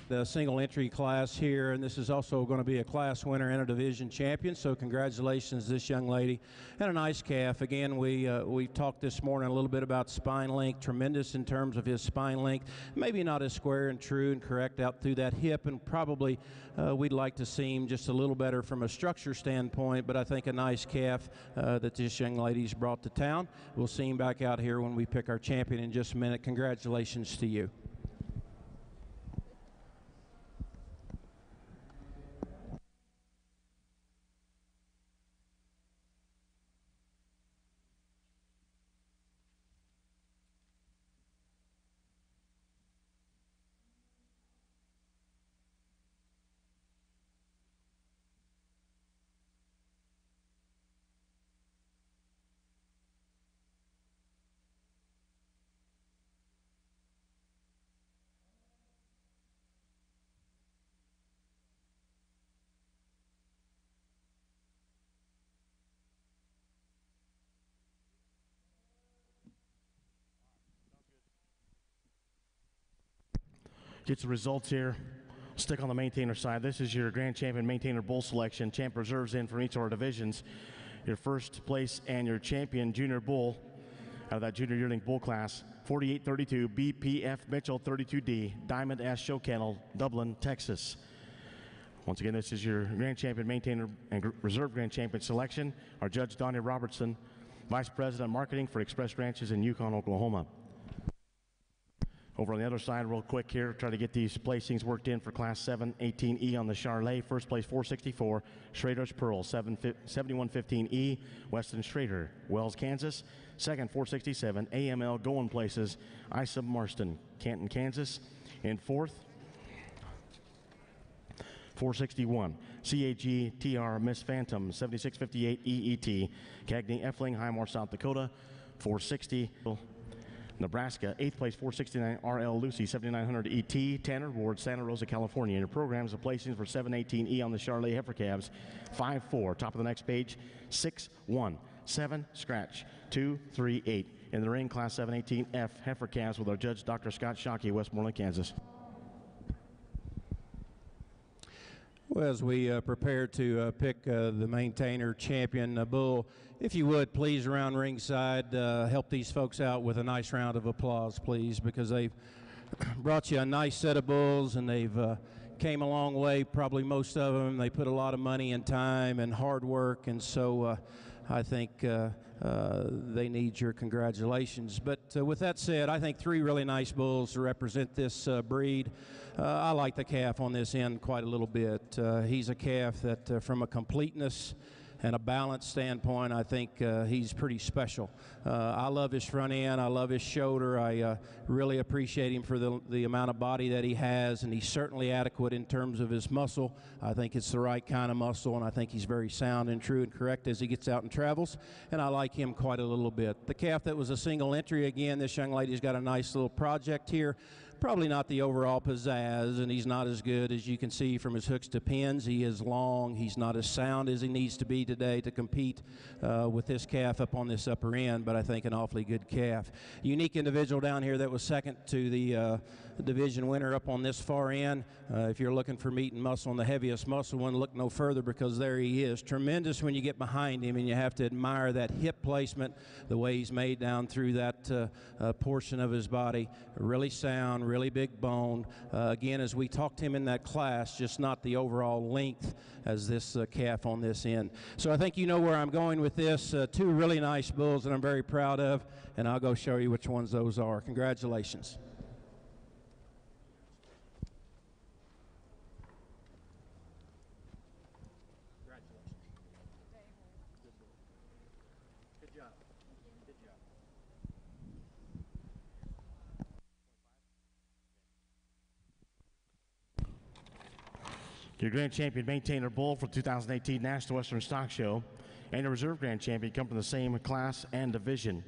the single entry class here, and this is also going to be a class winner and a division champion, so congratulations to this young lady. And a nice calf. Again, we talked this morning a little bit about spine length, tremendous in terms of his spine length, maybe not as square and true and correct out through that hip, and probably we'd like to see him just a little better from a structure standpoint, but I think a nice calf that this young lady's brought to town. We'll see him back out here when we pick our champion in just a minute. Congratulations to you. Get the results here. Stick on the maintainer side. This is your grand champion maintainer bull selection. Champ reserves in from each of our divisions. Your first place and your champion junior bull out of that junior yearling bull class, 4832 BPF Mitchell 32D, Diamond S Show Kennel, Dublin, Texas. Once again, this is your grand champion maintainer and reserve grand champion selection. Our judge, Donnie Robertson, Vice President of Marketing for Express Ranches in Yukon, Oklahoma. Over on the other side real quick here, try to get these placings worked in for Class 718E on the Charolais. First place 464, Schrader's Pearl, 7115E, Weston Schrader, Wells, Kansas. Second 467, AML Going Places, Isa Marston, Canton, Kansas. And fourth, 461, CAG TR Miss Phantom, 7658 EET, Cagney Effling, Highmore, South Dakota. 460, Nebraska, 8th place, 469 RL Lucy, 7900 ET, Tanner Ward, Santa Rosa, California. Your programs of placings for 718E on the Charolais Heifer calves, 5-4. Top of the next page, 6-1, 7, scratch, 2, 3, 8. In the ring, Class 718F Heifer calves with our judge, Dr. Scott Shockey, Westmoreland, Kansas. Well, as we prepare to pick the maintainer champion bull, if you would, please, around ringside, help these folks out with a nice round of applause, please, because they've brought you a nice set of bulls, and they've came a long way, probably most of them. They put a lot of money and time and hard work, and so I think they need your congratulations. But with that said, I think 3 really nice bulls to represent this breed. I like the calf on this end quite a little bit. He's a calf that from a completeness and a balance standpoint, I think he's pretty special. I love his front end. I love his shoulder. I really appreciate him for the amount of body that he has, and he's certainly adequate in terms of his muscle. I think it's the right kind of muscle, and I think he's very sound and true and correct as he gets out and travels, and I like him quite a little bit. The calf that was a single entry, again, this young lady's got a nice little project here. Probably not the overall pizzazz, and he's not as good as you can see from his hooks to pins. He is long. He's not as sound as he needs to be today to compete with this calf up on this upper end, but I think an awfully good calf. Unique individual down here that was second to the division winner up on this far end. If you're looking for meat and muscle and the heaviest muscle one, look no further, because there he is. Tremendous when you get behind him, and you have to admire that hip placement, the way he's made down through that portion of his body. Really sound, really big bone. Again, as we talked to him in that class, just not the overall length as this calf on this end. So I think you know where I'm going with this. 2 really nice bulls that I'm very proud of, and I'll go show you which ones those are. Congratulations. Your grand champion maintainer bull for 2018 National Western Stock Show and your reserve grand champion come from the same class and division.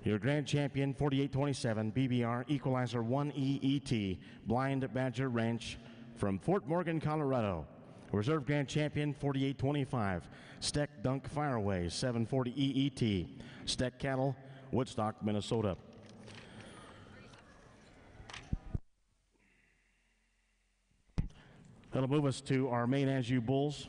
Your grand champion 4827 BBR Equalizer 1 EET Blind Badger Ranch from Fort Morgan, Colorado. Reserve grand champion 4825 Steck Dunk Fireways 740 EET Steck Cattle, Woodstock, Minnesota. That'll move us to our main Anjou bulls.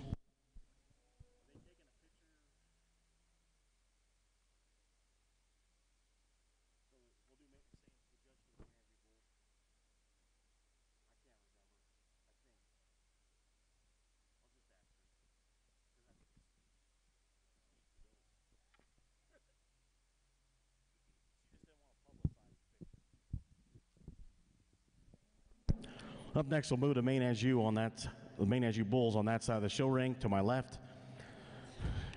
Up next, we'll move to main Anjou on that, the main Anjou bulls on that side of the show ring to my left.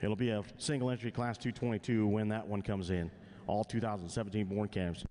It'll be a single entry class 222 when that one comes in. All 2017 born calves.